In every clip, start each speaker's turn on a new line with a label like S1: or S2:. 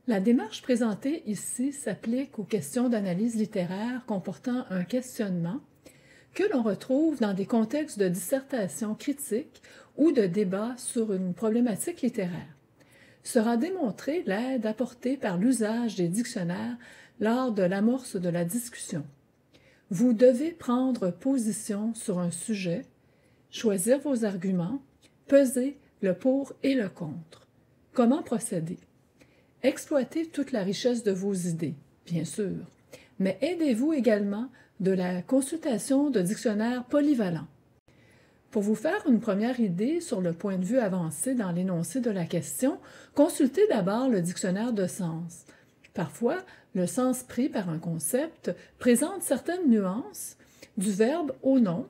S1: La démarche présentée ici s'applique aux questions d'analyse littéraire comportant un questionnement que l'on retrouve dans des contextes de dissertation critique ou de débat sur une problématique littéraire. Sera démontrée l'aide apportée par l'usage des dictionnaires lors de l'amorce de la discussion. Vous devez prendre position sur un sujet, choisir vos arguments, peser le pour et le contre. Comment procéder? Exploitez toute la richesse de vos idées, bien sûr, mais aidez-vous également de la consultation de dictionnaires polyvalents. Pour vous faire une première idée sur le point de vue avancé dans l'énoncé de la question, consultez d'abord le dictionnaire de sens. Parfois, le sens pris par un concept présente certaines nuances du verbe au nom,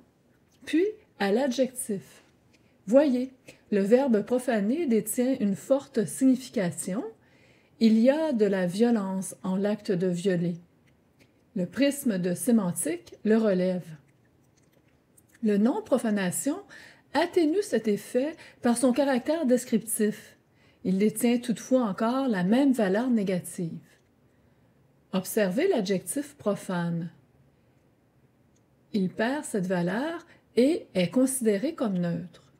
S1: puis à l'adjectif. Voyez, le verbe profaner détient une forte signification. Il y a de la violence en l'acte de violer. Le prisme de sémantique le relève. Le nom profanation atténue cet effet par son caractère descriptif. Il détient toutefois encore la même valeur négative. Observez l'adjectif profane. Il perd cette valeur et est considéré comme neutre.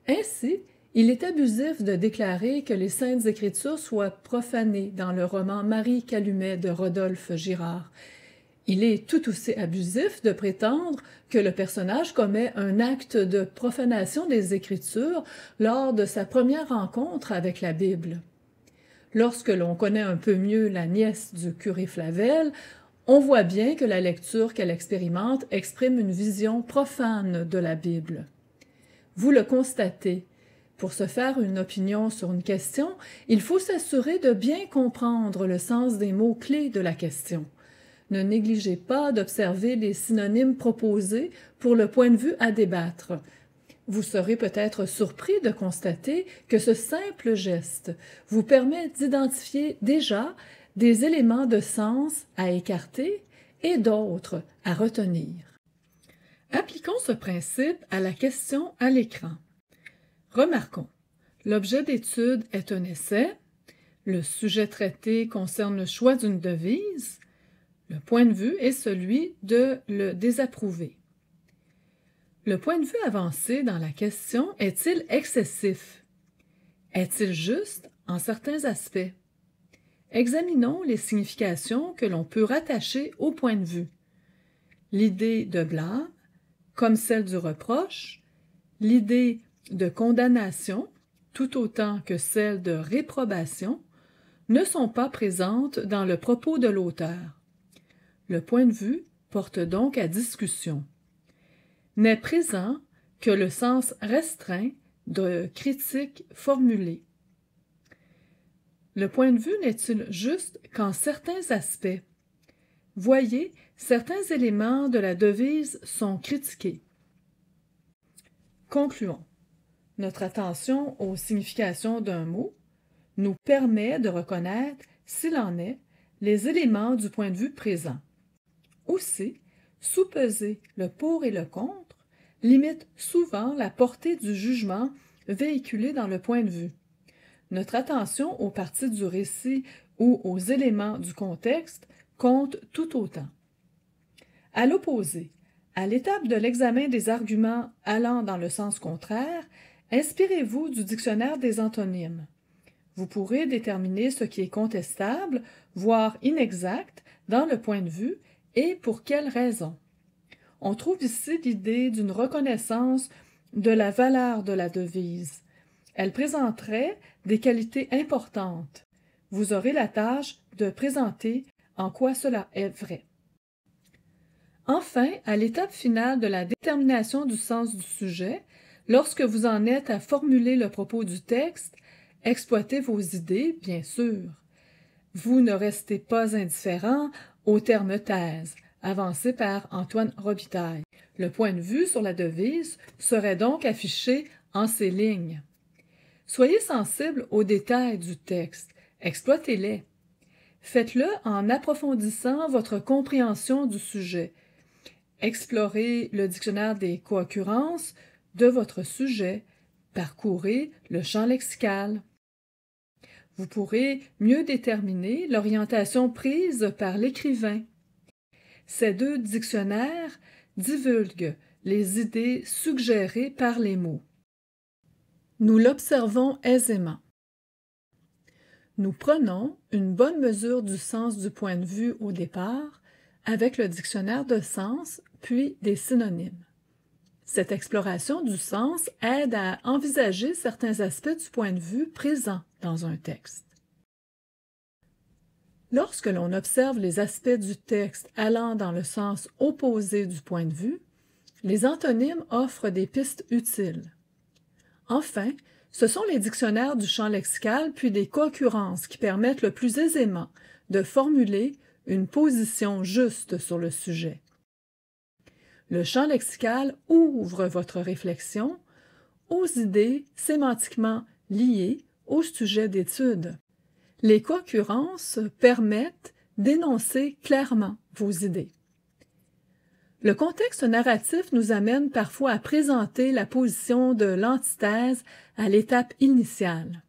S1: Ainsi, il est abusif de déclarer que les Saintes Écritures soient profanées dans le roman Marie Calumet de Rodolphe Girard. Il est tout aussi abusif de prétendre que le personnage commet un acte de profanation des Écritures lors de sa première rencontre avec la Bible. Lorsque l'on connaît un peu mieux la nièce du curé Flavel, on voit bien que la lecture qu'elle expérimente exprime une vision profane de la Bible. Vous le constatez. Pour se faire une opinion sur une question, il faut s'assurer de bien comprendre le sens des mots-clés de la question. Ne négligez pas d'observer les synonymes proposés pour le point de vue à débattre. Vous serez peut-être surpris de constater que ce simple geste vous permet d'identifier déjà des éléments de sens à écarter et d'autres à retenir. Appliquons ce principe à la question à l'écran. Remarquons, l'objet d'étude est un essai, le sujet traité concerne le choix d'une devise, le point de vue est celui de le désapprouver. Le point de vue avancé dans la question est-il excessif? Est-il juste en certains aspects? Examinons les significations que l'on peut rattacher au point de vue. L'idée de blâme, comme celle du reproche, l'idée de condamnation, tout autant que celle de réprobation, ne sont pas présentes dans le propos de l'auteur. Le point de vue porte donc à discussion. N'est présent que le sens restreint de critique formulée. Le point de vue n'est-il juste qu'en certains aspects? Voyez, certains éléments de la devise sont critiqués. Concluons. Notre attention aux significations d'un mot nous permet de reconnaître, s'il en est, les éléments du point de vue présent. Aussi, sous-peser le pour et le contre limite souvent la portée du jugement véhiculé dans le point de vue. Notre attention aux parties du récit ou aux éléments du contexte compte tout autant. À l'opposé, à l'étape de l'examen des arguments allant dans le sens contraire, inspirez-vous du dictionnaire des antonymes. Vous pourrez déterminer ce qui est contestable, voire inexact, dans le point de vue et pour quelles raisons. On trouve ici l'idée d'une reconnaissance de la valeur de la devise. Elle présenterait des qualités importantes. Vous aurez la tâche de présenter en quoi cela est vrai. Enfin, à l'étape finale de la détermination du sens du sujet, lorsque vous en êtes à formuler le propos du texte, exploitez vos idées, bien sûr. Vous ne restez pas indifférent au terme thèse, avancé par Antoine Robitaille. Le point de vue sur la devise serait donc affiché en ces lignes. Soyez sensible aux détails du texte, exploitez-les. Faites-le en approfondissant votre compréhension du sujet. Explorez le dictionnaire des co-occurrences de votre sujet. Parcourez le champ lexical. vous pourrez mieux déterminer l'orientation prise par l'écrivain. Ces deux dictionnaires divulguent les idées suggérées par les mots. Nous l'observons aisément. Nous prenons une bonne mesure du sens du point de vue au départ avec le dictionnaire de sens, puis des synonymes. Cette exploration du sens aide à envisager certains aspects du point de vue présent dans un texte. Lorsque l'on observe les aspects du texte allant dans le sens opposé du point de vue, les antonymes offrent des pistes utiles. Enfin, ce sont les dictionnaires du champ lexical puis des concurrences qui permettent le plus aisément de formuler une position juste sur le sujet. Le champ lexical ouvre votre réflexion aux idées sémantiquement liées au sujet d'étude. Les concurrences permettent d'énoncer clairement vos idées. Le contexte narratif nous amène parfois à présenter la position de l'antithèse à l'étape initiale.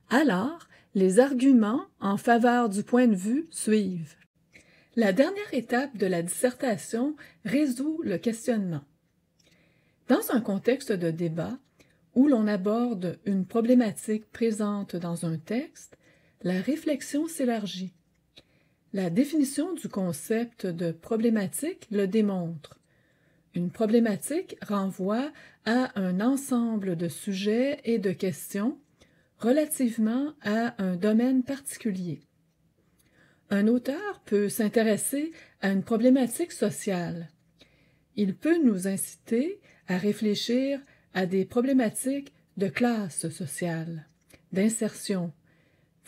S1: Alors, les arguments en faveur du point de vue suivent. La dernière étape de la dissertation résout le questionnement. Dans un contexte de débat, où l'on aborde une problématique présente dans un texte, la réflexion s'élargit. La définition du concept de problématique le démontre. Une problématique renvoie à un ensemble de sujets et de questions relativement à un domaine particulier. Un auteur peut s'intéresser à une problématique sociale. Il peut nous inciter à réfléchir à des problématiques de classe sociale, d'insertion,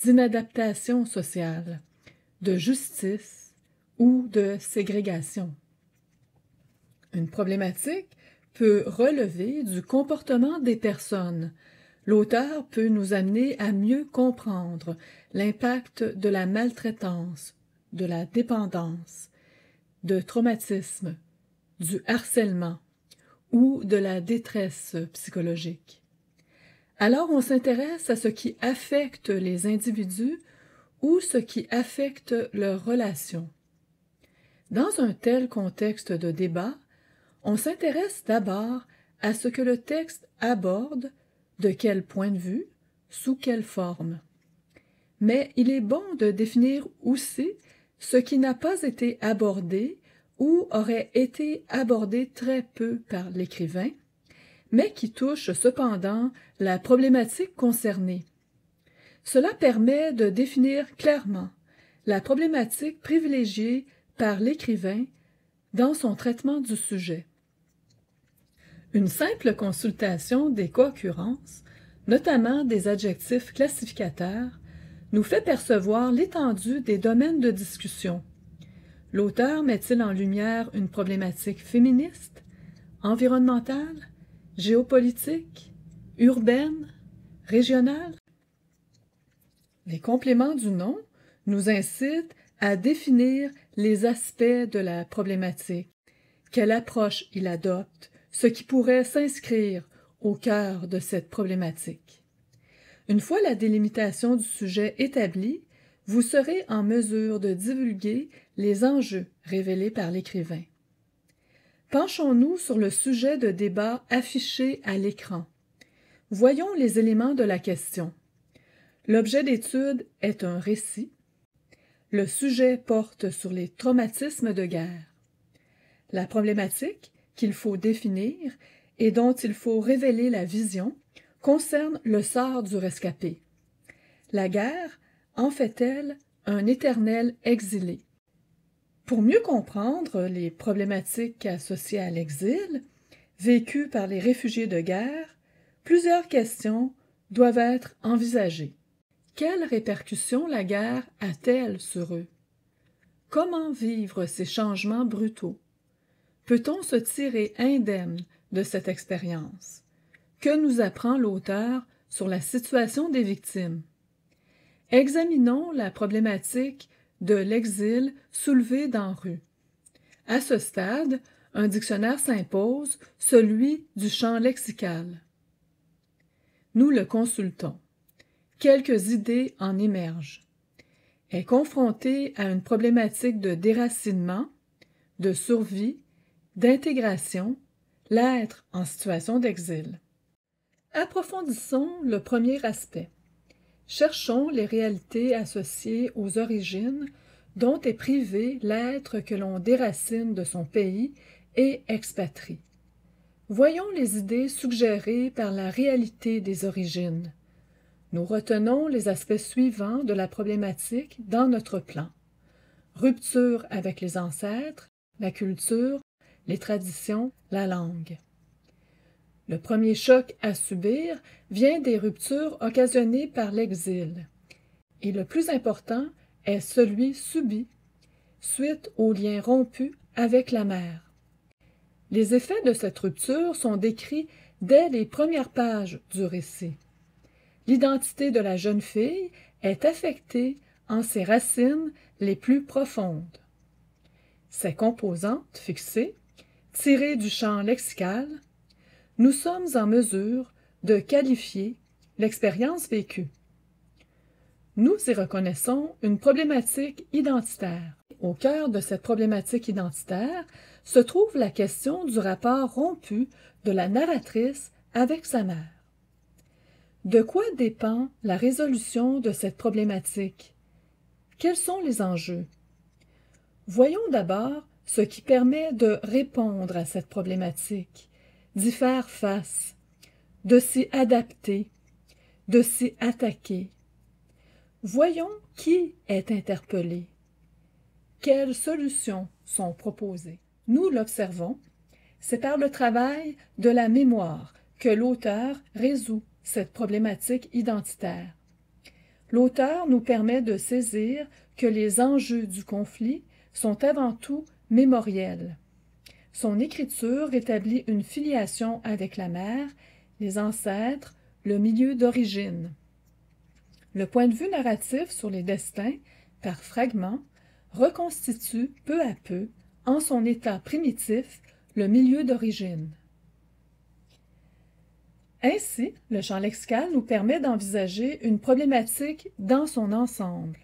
S1: d'inadaptation sociale, de justice ou de ségrégation. Une problématique peut relever du comportement des personnes. L'auteur peut nous amener à mieux comprendre l'impact de la maltraitance, de la dépendance, de traumatisme, du harcèlement ou de la détresse psychologique. Alors on s'intéresse à ce qui affecte les individus ou ce qui affecte leurs relations. Dans un tel contexte de débat, on s'intéresse d'abord à ce que le texte aborde, de quel point de vue, sous quelle forme. Mais il est bon de définir aussi ce qui n'a pas été abordé ou aurait été abordé très peu par l'écrivain, mais qui touche cependant la problématique concernée. Cela permet de définir clairement la problématique privilégiée par l'écrivain dans son traitement du sujet. Une simple consultation des concurrences, notamment des adjectifs classificateurs, nous fait percevoir l'étendue des domaines de discussion. L'auteur met-il en lumière une problématique féministe, environnementale, géopolitique, urbaine, régionale? Les compléments du nom nous incitent à définir les aspects de la problématique, quelle approche il adopte, ce qui pourrait s'inscrire au cœur de cette problématique. Une fois la délimitation du sujet établie, vous serez en mesure de divulguer les enjeux révélés par l'écrivain. Penchons-nous sur le sujet de débat affiché à l'écran. Voyons les éléments de la question. L'objet d'étude est un récit. Le sujet porte sur les traumatismes de guerre. La problématique qu'il faut définir et dont il faut révéler la vision concerne le sort du rescapé. La guerre en fait-elle un éternel exilé? Pour mieux comprendre les problématiques associées à l'exil, vécues par les réfugiés de guerre, plusieurs questions doivent être envisagées. Quelles répercussions la guerre a-t-elle sur eux? Comment vivre ces changements brutaux? Peut-on se tirer indemne de cette expérience? Que nous apprend l'auteur sur la situation des victimes? Examinons la problématique de l'exil soulevée dans Rue. À ce stade, un dictionnaire s'impose, celui du champ lexical. Nous le consultons. quelques idées en émergent. Est confronté à une problématique de déracinement, de survie, d'intégration, l'être en situation d'exil. Approfondissons le premier aspect. Cherchons les réalités associées aux origines dont est privé l'être que l'on déracine de son pays et expatrie. Voyons les idées suggérées par la réalité des origines. Nous retenons les aspects suivants de la problématique dans notre plan. Rupture avec les ancêtres, la culture, les traditions, la langue. Le premier choc à subir vient des ruptures occasionnées par l'exil. Et le plus important est celui subi, suite au lien rompu avec la mère. Les effets de cette rupture sont décrits dès les premières pages du récit. L'identité de la jeune fille est affectée en ses racines les plus profondes. Ses composantes fixées, tirées du champ lexical, nous sommes en mesure de qualifier l'expérience vécue. Nous y reconnaissons une problématique identitaire. Au cœur de cette problématique identitaire se trouve la question du rapport rompu de la narratrice avec sa mère. De quoi dépend la résolution de cette problématique? Quels sont les enjeux? Voyons d'abord ce qui permet de répondre à cette problématique, d'y faire face, de s'y adapter, de s'y attaquer. Voyons qui est interpellé. Quelles solutions sont proposées? Nous l'observons, c'est par le travail de la mémoire que l'auteur résout cette problématique identitaire. L'auteur nous permet de saisir que les enjeux du conflit sont avant tout mémoriels. Son écriture rétablit une filiation avec la mère, les ancêtres, le milieu d'origine. Le point de vue narratif sur les destins, par fragments, reconstitue peu à peu, en son état primitif, le milieu d'origine. Ainsi, le champ lexical nous permet d'envisager une problématique dans son ensemble.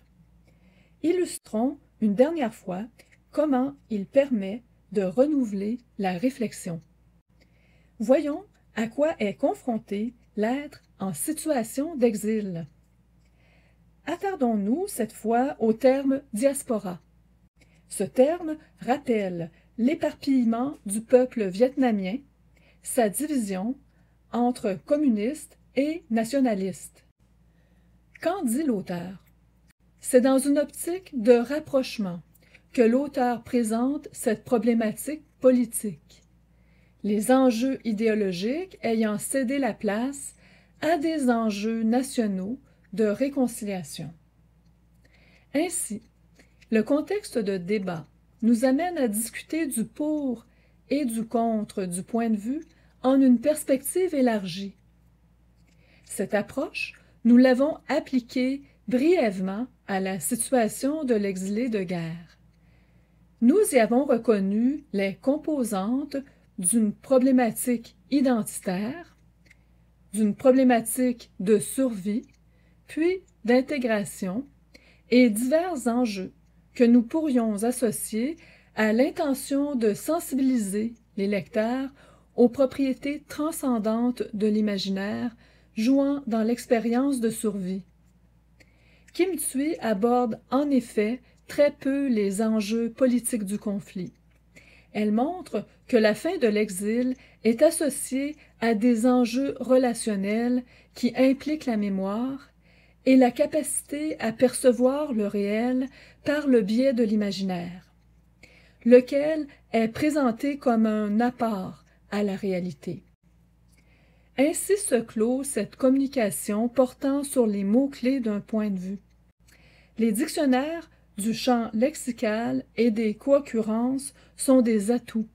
S1: Illustrons une dernière fois comment il permet de renouveler la réflexion. Voyons à quoi est confronté l'être en situation d'exil. Attardons-nous cette fois au terme diaspora. Ce terme rappelle l'éparpillement du peuple vietnamien, sa division entre communistes et nationalistes. Qu'en dit l'auteur? C'est dans une optique de rapprochement que l'auteur présente cette problématique politique, les enjeux idéologiques ayant cédé la place à des enjeux nationaux de réconciliation. Ainsi, le contexte de débat nous amène à discuter du pour et du contre du point de vue en une perspective élargie. Cette approche, nous l'avons appliquée brièvement à la situation de l'exilé de guerre. Nous y avons reconnu les composantes d'une problématique identitaire, d'une problématique de survie, puis d'intégration, et divers enjeux que nous pourrions associer à l'intention de sensibiliser les lecteurs aux propriétés transcendantes de l'imaginaire jouant dans l'expérience de survie. Kim Thuy aborde en effet très peu les enjeux politiques du conflit. Elle montre que la fin de l'exil est associée à des enjeux relationnels qui impliquent la mémoire et la capacité à percevoir le réel par le biais de l'imaginaire, lequel est présenté comme un apport à la réalité. Ainsi se clôt cette communication portant sur les mots-clés d'un point de vue. Les dictionnaires du champ lexical et des co-occurrences sont des atouts.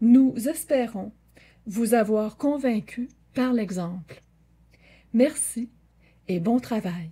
S1: Nous espérons vous avoir convaincu par l'exemple. Merci et bon travail.